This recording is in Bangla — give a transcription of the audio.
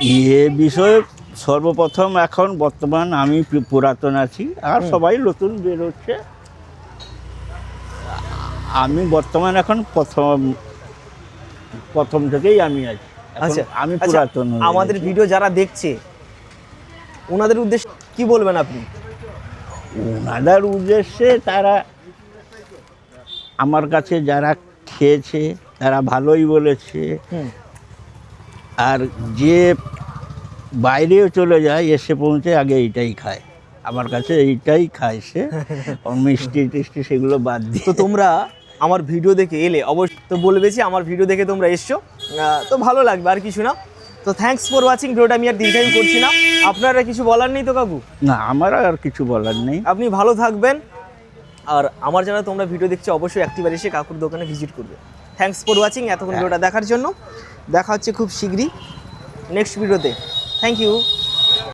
এ বিষয়ে সর্বপ্রথম এখন বর্তমান আমি পুরাতন আছি, আর সবাই নতুন বেরোচ্ছে। আমি বর্তমান এখন প্রথম থেকেই আমি আছি। আচ্ছা আমি আচ্ছা, পুরাতন হয়ে আমাদের গেছি। ভিডিও যারা দেখছে ওনাদের উদ্দেশ্যে কি বলবেন আপনি? ওনাদের উদ্দেশ্যে তারা আমার কাছে যারা খেয়েছে তারা ভালোই বলেছে, হুম। আর যে বাইরেও চলে যায় এসে পৌঁছে আগে এইটাই খায়, আমার কাছে এইটাই খায় সে। মিষ্টি টিষ্টি সেগুলো বাদ তো দিয়ে। তোমরা আমার ভিডিও দেখে এলে অবশ্যই তো বলবে যে আমার ভিডিও দেখে তোমরা এসছো, তো ভালো লাগবে, আর কিছু না। তো থ্যাঙ্কস ফর ওয়াচিং। ভিডিওটা আমি আর দীর্ঘায়ু করছি না। আপনারা কিছু বলার নেই তো কাকু? না, আমার আর কিছু বলার নেই। আপনি ভালো থাকবেন। আর আমার যারা তোমরা ভিডিও দেখছো অবশ্যই একটিবার এসে কাকুর দোকানে ভিজিট করবে। থ্যাঙ্কস ফর ওয়াচিং এতক্ষণ ভিডিওটা দেখার জন্য। দেখা হচ্ছে খুব শীঘ্রই নেক্সট ভিডিওতে। Thank you.